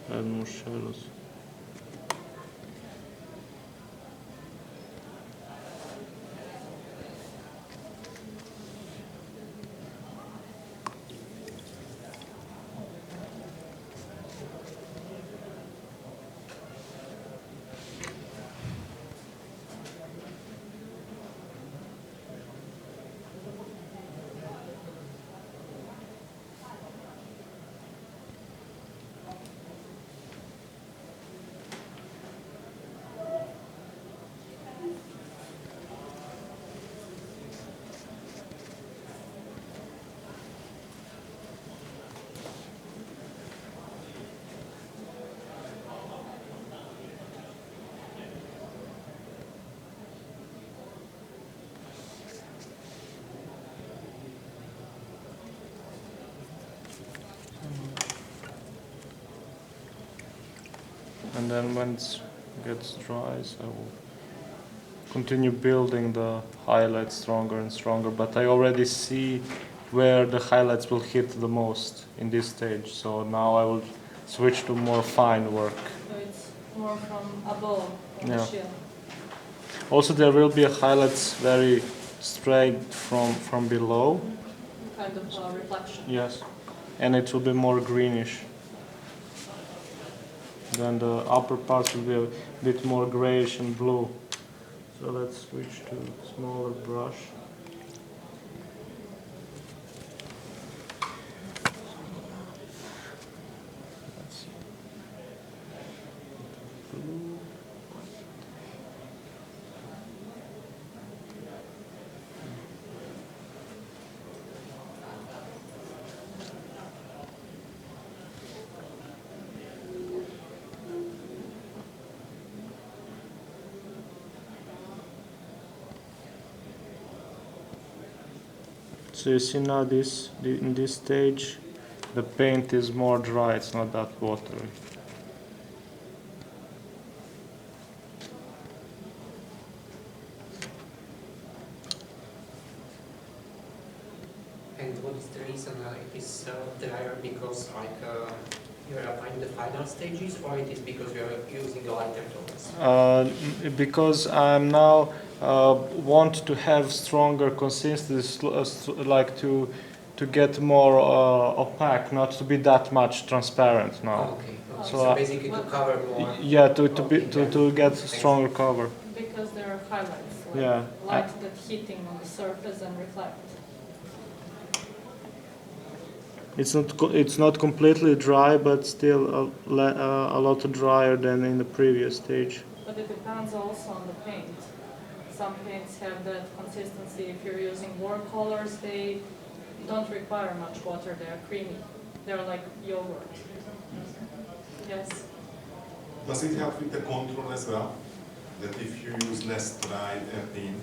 Add more shadows. And then when it gets dry, so I will continue building the highlights stronger and stronger. But I already see where the highlights will hit the most in this stage. So now I will switch to more fine work. So it's more from above on Yeah. the shield. Also, there will be a highlights very straight from below. Kind of reflection. Yes, and it will be more greenish. Then the upper parts will be a bit more grayish and blue. So let's switch to smaller brush. Let's see. Blue. So you see now in this stage, the paint is more dry, it's not that watery. And what is the reason it is drier? Because you're applying the final stages, or it is because you're using a lighter tones? Because I'm now want to have stronger consistency, like to get more opaque, not to be that much transparent now. Okay. So, So basically to cover more. Yeah, to Okay, get stronger cover. Because there are highlights, like Yeah. light that hitting on the surface and reflect. It's not completely dry, but still a lot drier than in the previous stage. But it depends also on the paint. Some paints have that consistency. If you're using watercolors, they don't require much water. They're creamy. They're like yogurt. Yes. Does it help with the control as well? That if you use less dry paint?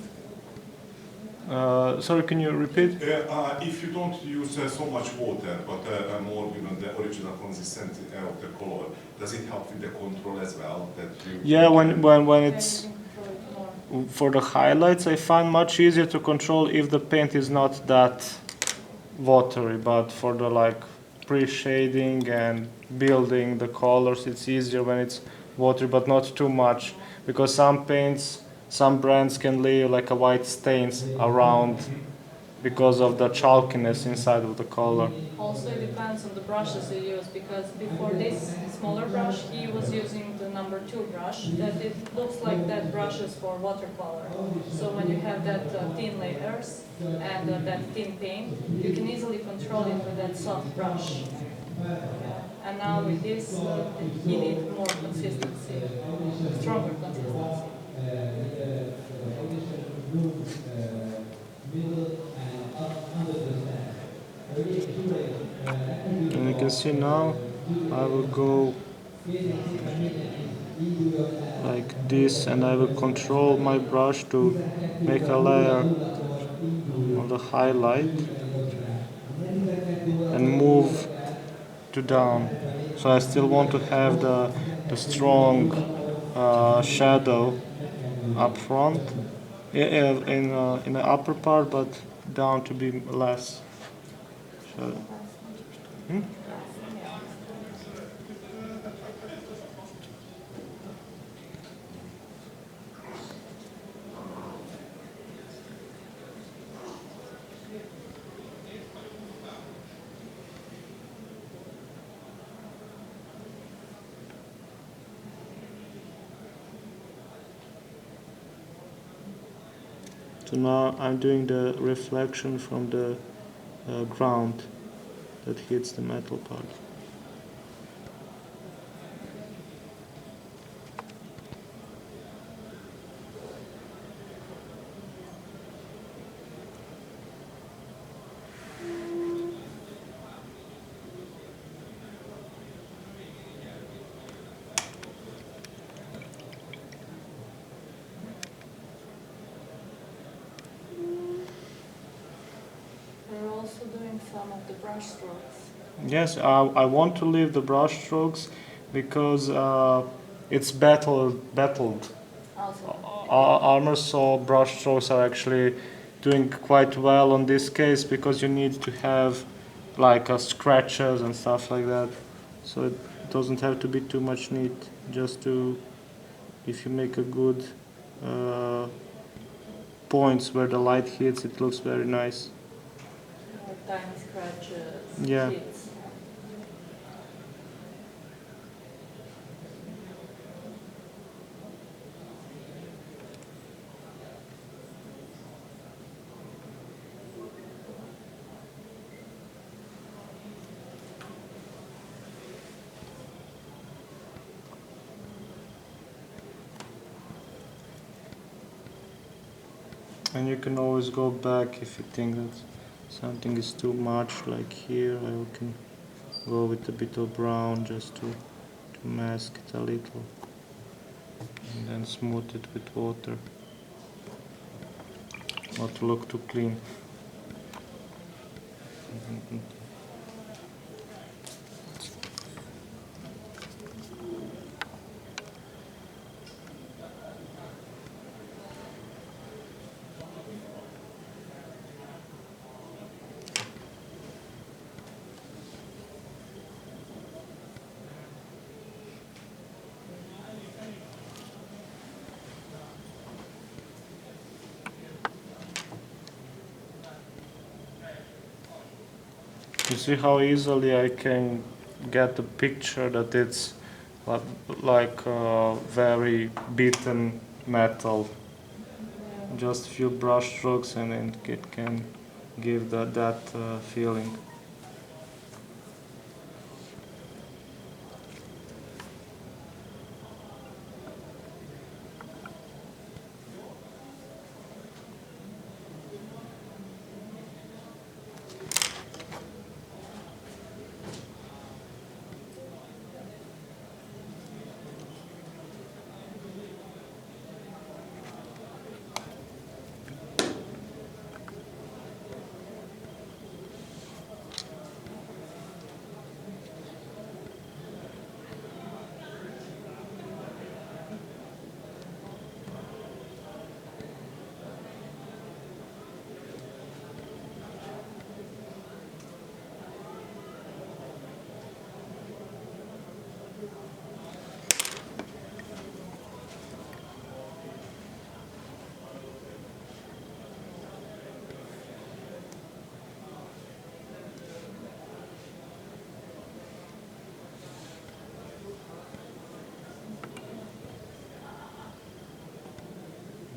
Sorry, can you repeat? If you don't use so much water, but more, the original consistency of the color, does it help with the control as well? That you Yeah, when Then it's you can control it more. for the highlights, I find much easier to control if the paint is not that watery. But for the like pre-shading and building the colors, it's easier when it's watery, but not too much, because some paints, some brands can leave like a white stains around because of the chalkiness inside of the color. Also, it depends on the brushes you use, because before this smaller brush, he was using the number 2 brush, that it looks like that brush is for watercolor. So when you have that thin layers and that thin paint, you can easily control it with that soft brush. And now with this, he needs more consistency, stronger consistency. And you can see now, I will go like this, and I will control my brush to make a layer of the highlight and move to down. So I still want to have the strong shadow up front in the upper part, but down to be less shadow. So now I'm doing the reflection from the ground that hits the metal part. We're also doing some of the brush strokes. Yes, I want to leave the brush strokes because it's battled. Also, Armor saw brush strokes are actually doing quite well on this case because you need to have like scratches and stuff like that. So it doesn't have to be too much neat. Just to, if you make a good points where the light hits, it looks very nice. tiny scratches, Yeah. hits. And you can always go back if you think that something is too much, like here I can go with a bit of brown just to mask it a little and then smooth it with water, not to look too clean. You see how easily I can get the picture that it's like very beaten metal. Just few brush strokes and it can give that feeling.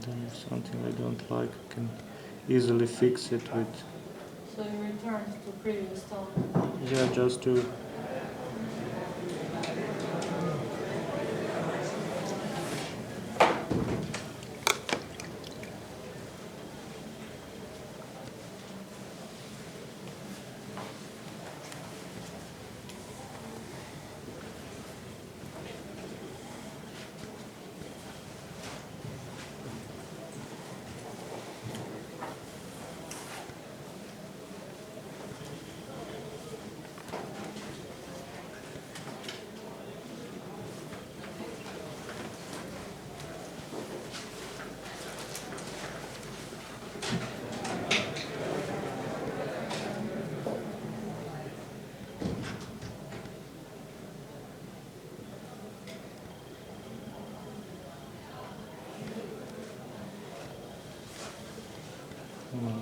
Then if something I don't like, I can easily fix it with, So you return to previous tone. yeah, just to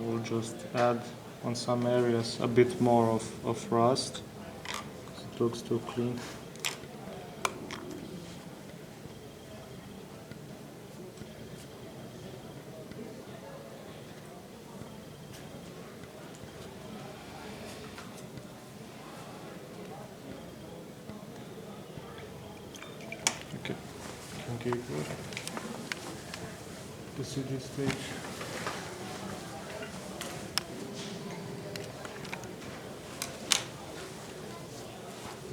we'll just add on some areas a bit more of rust, 'cause it looks too clean. Okay, good. To see this stage.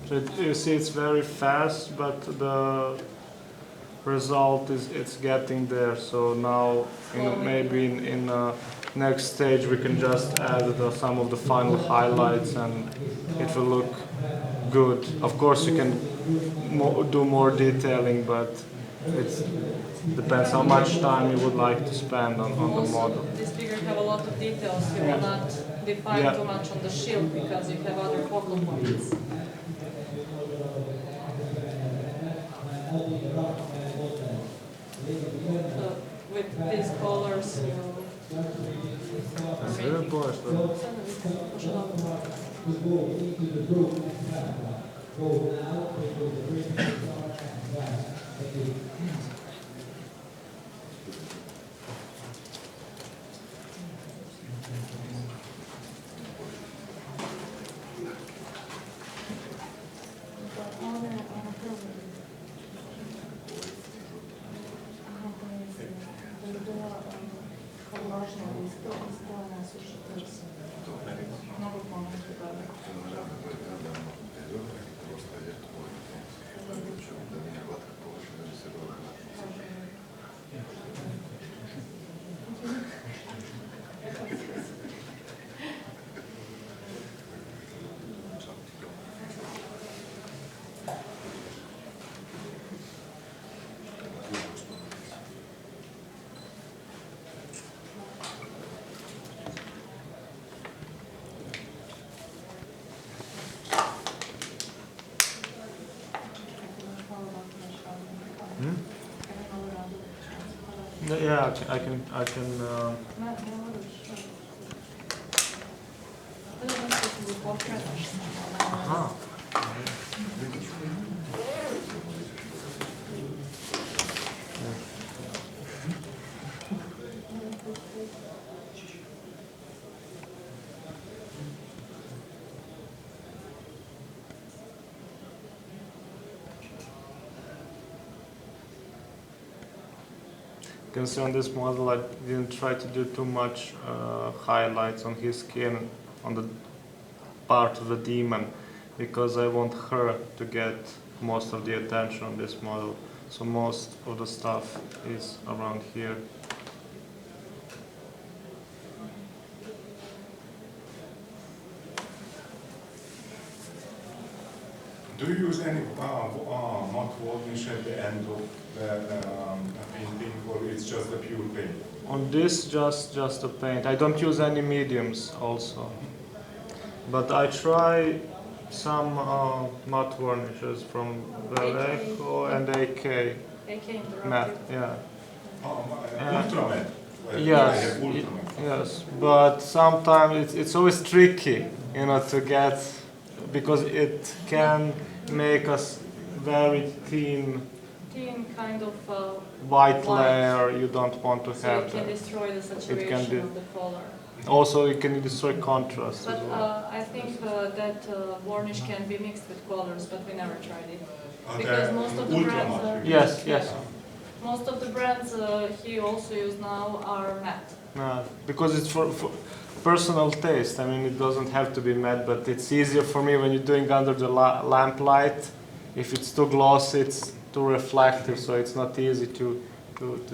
So you see it's very fast, but the result is it's getting there. So now maybe in next stage we can just add some of the final highlights and it will look good. Of course you can do more detailing, but it depends how much time you would like to spend on the Also, model. this figure have a lot of details. You will not define too much on the shield because you have other focal points. With these colors, Very boys, Yeah, I can. Aha. You can see on this model I didn't try to do too much highlights on his skin, on the part of the demon, because I want her to get most of the attention on this model. So most of the stuff is around here. Do you use any matte varnish at the end of the painting, or it's just the pure paint? On this, just a paint. I don't use any mediums also, but I try some matte varnishes from Vallejo and AK. AK Matte, yeah. Ultra matte? Yes, yes, but sometimes it's always tricky, you know, to get, because it can make us very thin kind of white layer. You don't want to so have it can that. destroy the saturation can of the color. Also, it can destroy contrast But as well. I think that varnish can be mixed with colors, but we never tried it. Because most of the ultra brands matte. Yes, yes. most of the brands he also use now are matte. Because it's for personal taste. I mean, it doesn't have to be matte, but it's easier for me when you're doing under the lamp light. If it's too glossy, it's too reflective, so it's not easy to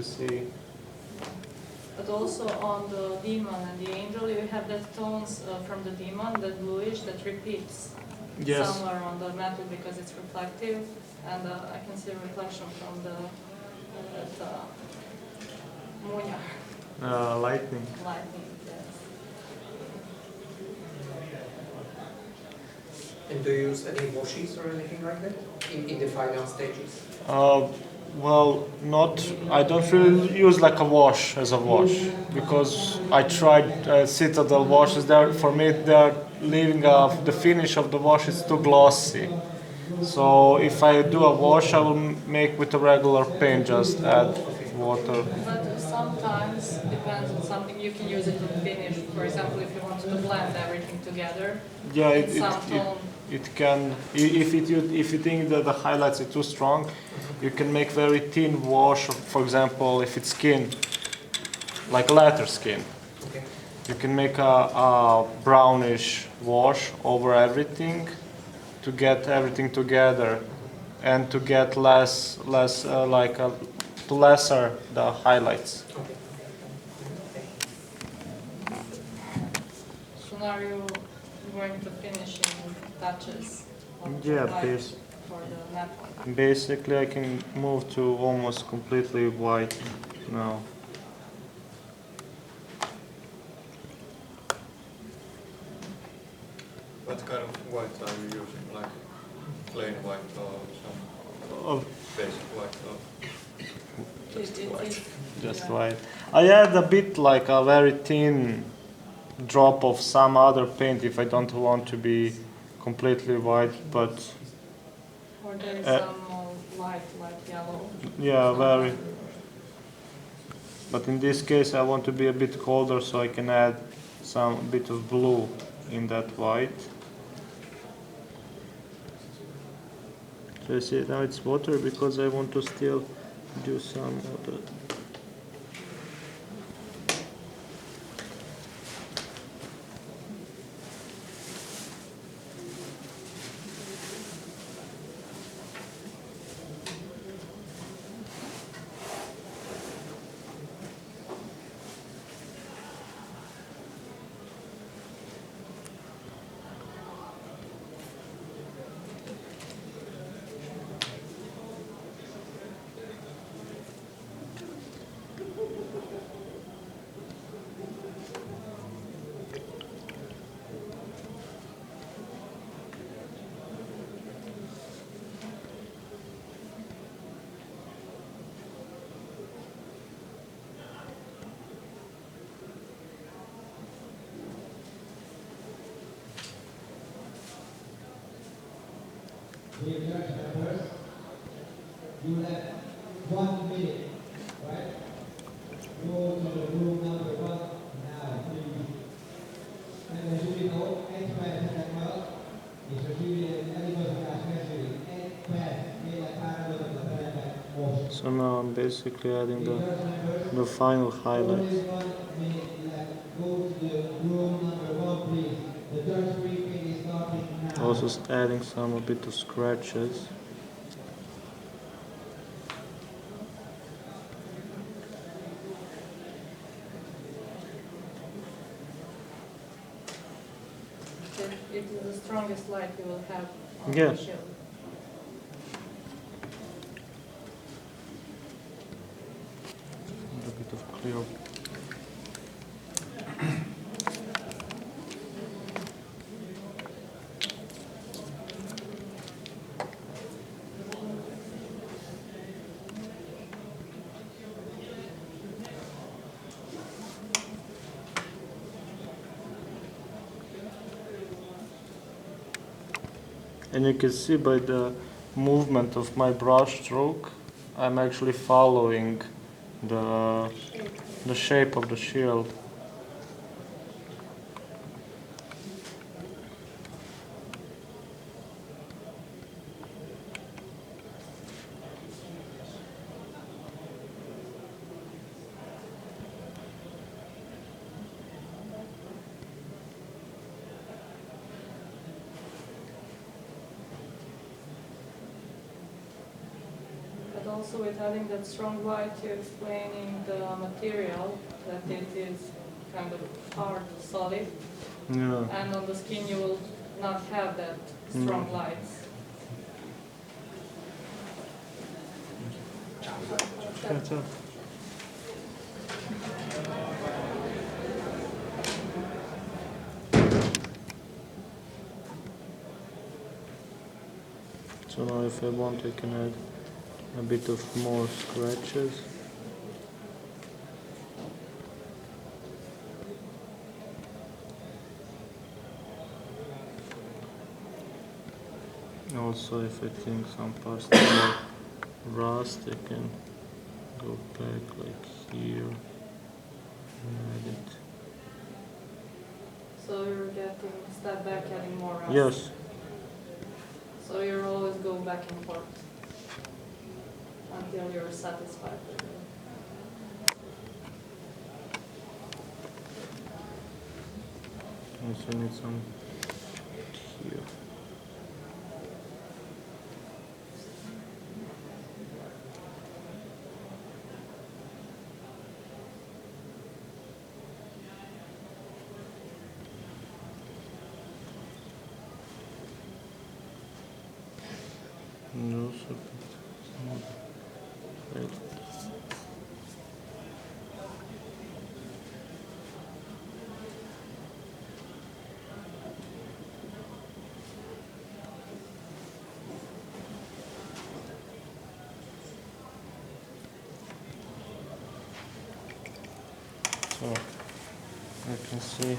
see. But also on the demon and the angel, you have the tones from the demon, the bluish, that repeats somewhere on the metal because it's reflective, and I can see a reflection from the munya. Lightning. Lightning, yes. And do you use any washes or anything like that in the final stages? Well, not. I don't really use like a wash as a wash, because I tried Citadel washes. There, for me, they're leaving the finish of the wash is too glossy. So if I do a wash, I will make with a regular paint, just add water. But sometimes, depends on something, you can use it to finish. For example, if you want to blend everything together, Yeah, in some tone. it can. If you think that the highlights are too strong, you can make very thin wash. For example, if it's skin, like leather skin, Okay. you can make a brownish wash over everything to get everything together and to get less to lesser the highlights. Okay. So now you're going to finishing touches of the Yeah, white for the matte one. Basically, I can move to almost completely white now. What kind of white are you using? Like plain white or some Oh, basic white or just white? just yeah. white. I add a bit like a very thin drop of some other paint if I don't want to be completely white, but Or there is Uh, some light, like yellow. yeah, So, very. But in this case, I want to be a bit colder, so I can add some bit of blue in that white. So you see now it's water because I want to still do some of the. Dear church members, you have 1 minute, right? Go to the room number 1 now, please. And as you know, express that well, is a really everybody has measuring and So now I'm basically adding the final highlight. only 1 minute left. Go to the room number 1, please. The church briefing is starting now. Also adding some a bit of scratches. It is the strongest light you will have on Yeah. the shield. A bit of clear. And you can see by the movement of my brush stroke, I'm actually following the shape of the shield. But also with having that strong white, you're explaining the material, that it is kind of hard, solid, Yeah. and on the skin you will not have that strong lights. That's it. So now if I want I can add a bit of more scratches. Also if I think some parts are rust I can go back like here and add it. So you're getting step back, adding more rust. Yes. So you're always go back and forth. until you're satisfied with it. Also need some here. No, so wait. So I can see.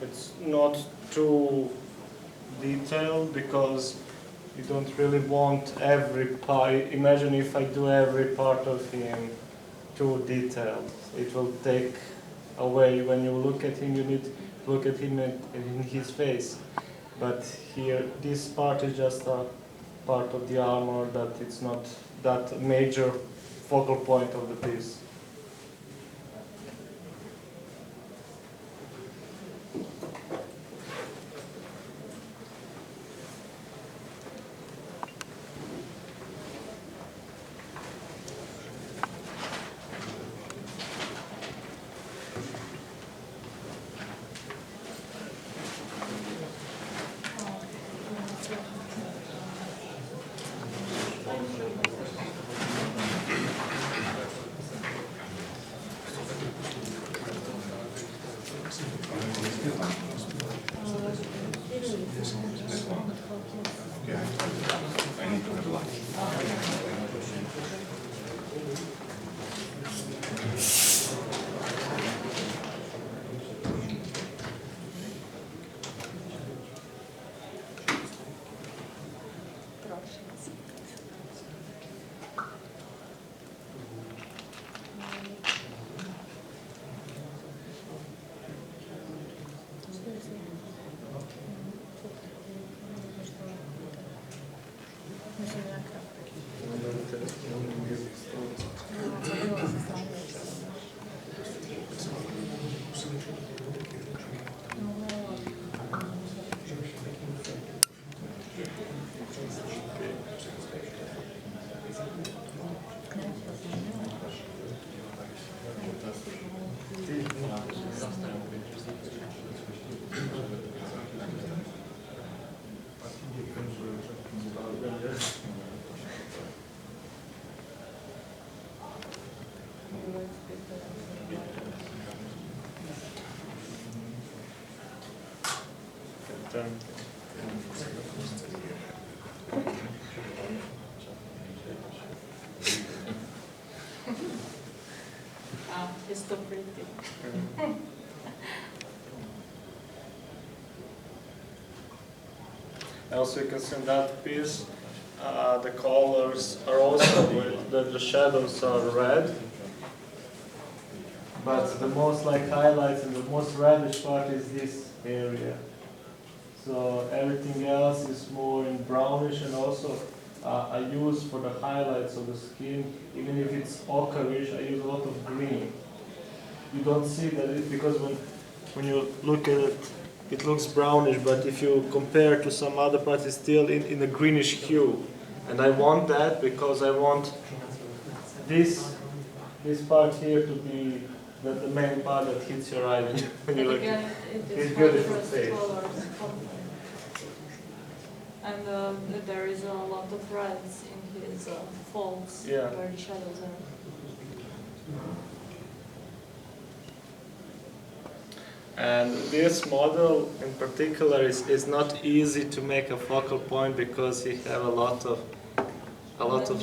It's not too detailed because you don't really want every part. Imagine if I do every part of him too detailed. It will take away. When you look at him, you need to look at him in his face. But here, this part is just a part of the armor that it's not that major focal point of the piece. It's too pretty. Also, you can see in that piece, the colors are also with the shadows are red. But the most highlights and the most reddish part is this area. So everything else is more in brownish, and also I use for the highlights of the skin, even if it's ochreish, I use a lot of green. You don't see that because when you look at it, it looks brownish, but if you compare to some other parts, it's still in a greenish hue. And I want that because I want this part here to be the main part that hits your eye when you look at it. It's beautiful face. And there is a lot of reds in his folds Yeah. where the shadows are. And this model in particular is not easy to make a focal point because he have a lot of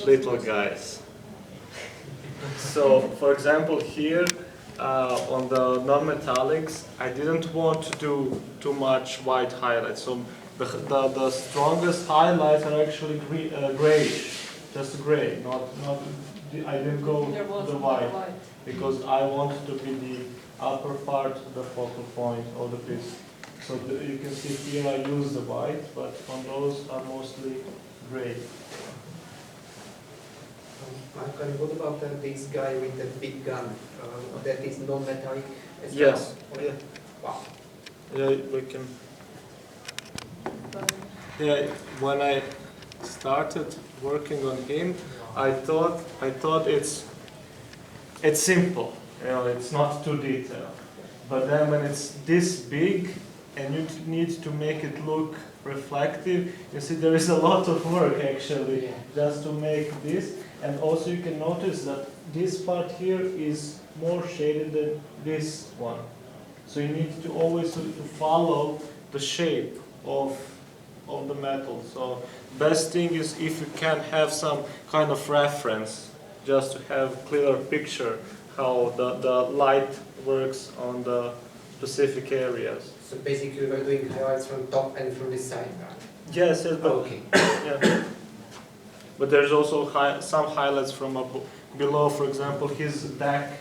little guys. So, for example, here on the non-metallics, I didn't want to do too much white highlights. So the strongest highlights are actually grayish, just gray, not I didn't go There the wasn't white white. because I want to be the upper part, the focal point of the piece. So you can see here I use the white, but on those are mostly gray. Michael, what about this guy with the big gun? That is non-metallic as Yes. well? Yeah. Wow. Yeah, we can. But Yeah, when I started working on him, I thought it's simple. You know, it's not too detailed. But then when it's this big and you need to make it look reflective, you see there is a lot of work actually just to make this. And also you can notice that this part here is more shaded than this one. So you need to always to follow the shape of the metal. So best thing is if you can have some kind of reference, just to have clearer picture how the light works on the specific areas. So basically we're doing highlights from top and from this side, right? Yes, yes, but Okay. yeah. But there's also some highlights from below. For example, his back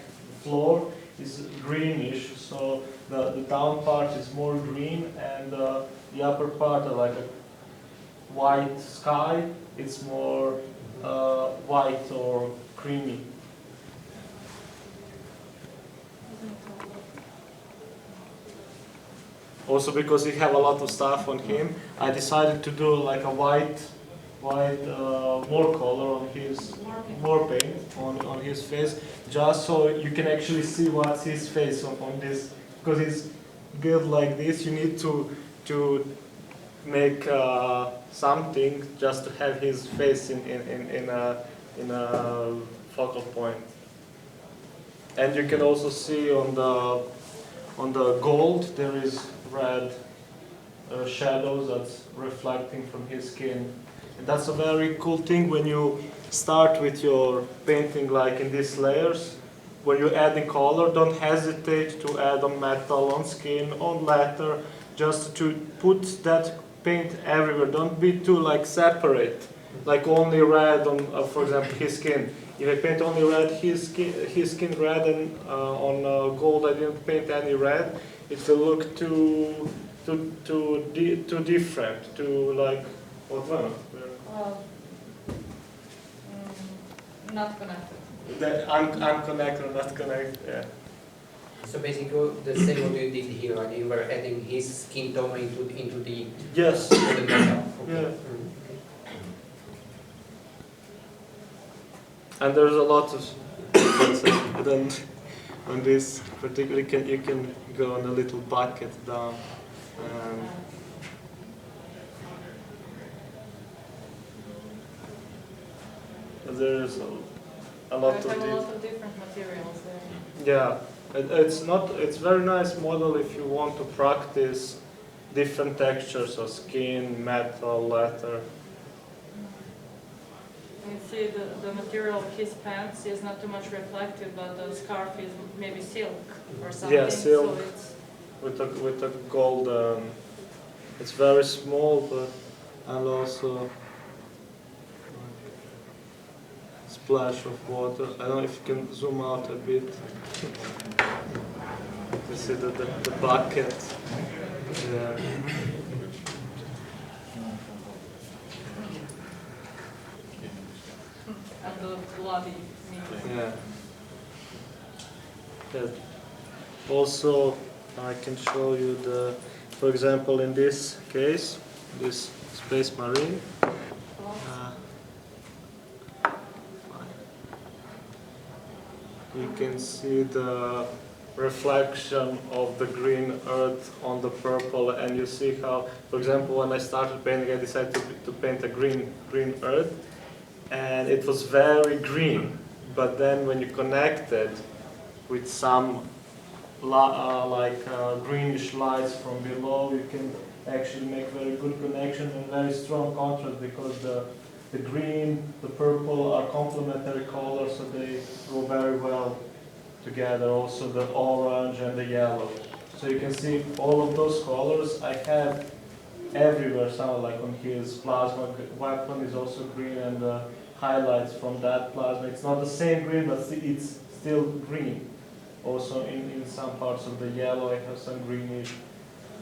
floor is greenish, so the down part is more green, and the upper part, like a white sky, it's more white or creamy. Also, because he have a lot of stuff on him, I decided to do like a white more color on his, more paint on his face, just so you can actually see what's his face on this. Because it's built like this, you need to make something just to have his face in a focal point. And you can also see on the gold there is red shadows that's reflecting from his skin. And that's a very cool thing when you start with your painting, like in these layers. When you're adding color, don't hesitate to add on metal, on skin, on leather, just to put that paint everywhere. Don't be too like separate, like only red on, for example, his skin. If I paint only red, his skin red, and on gold I didn't paint any red, it will look too different, too like, what one? Not connected. Unconnected, not connected, yeah. So basically the same what you did here, and you were adding his skin tone into the Yes. the metal. Okay. Yeah. Mhm. And there's a lot of differences. Then on this particularly, you can go on a little bucket down. There's a lot of I have a detail. lot of different materials there. Yeah, it's very nice model if you want to practice different textures of skin, metal, leather. You see the material of his pants is not too much reflective, but the scarf is maybe silk or something. Yeah, silk. So it's With a gold, it's very small, but and also splash of water. I don't know if you can zoom out a bit. You see the bucket. Yeah. and the bloody meat. Yeah. Yeah. Also, I can show you for example, in this case, this Space Marine. You can see the reflection of the green earth on the purple, and you see how, for example, when I started painting, I decided to paint a green earth, and it was very green. But then when you connect it with some greenish lights from below, you can actually make very good connection and very strong contrast, because the green, the purple are complementary colors, so they go very well together. Also the orange and the yellow. So you can see all of those colors I have everywhere. Somehow, like on his plasma weapon is also green, and the highlights from that plasma. It's not the same green, but it's still green. Also in some parts of the yellow, I have some greenish.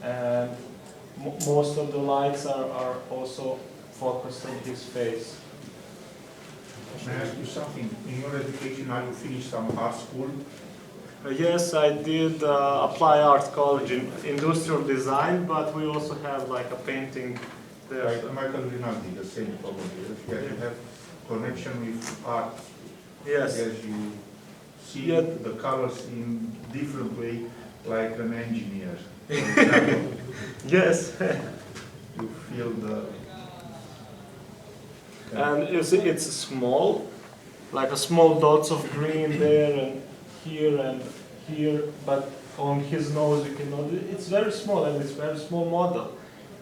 And most of the lights are also focused on his face. May I ask you something? In your education, are you finished some art school? Yes, I did apply art college in industrial design, but we also have like a painting there. Like Michael Rinaldi, the same probably. Yeah, you have connection with art. Yes. As you see Yeah. the colors in different way, like an engineer. For example, Yes. you feel the... And you see, it's small, like a small dots of green there and here, but on his nose you cannot. It's very small and it's very small model,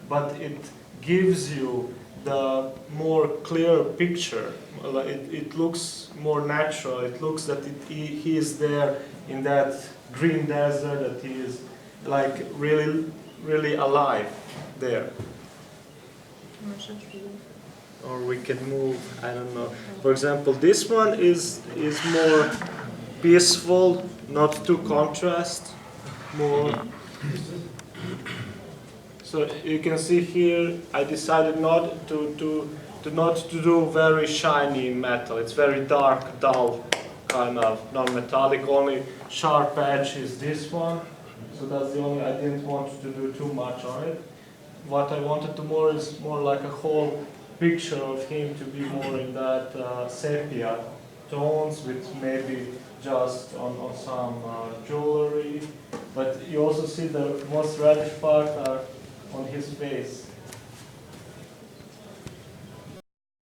but it gives you the more clear picture. It looks more natural. It looks that he is there in that green desert, that he is like really alive there. Or we can move, I don't know. For example, this one is more peaceful, not too contrast, more. So you can see here, I decided not to do very shiny metal. It's very dark, dull, kind of non-metallic. Only sharp edge is this one. So that's the only. I didn't want to do too much on it. What I wanted to more is more like a whole picture of him to be more in that sepia tones with maybe just on some jewelry. But you also see the most reddish part are on his face.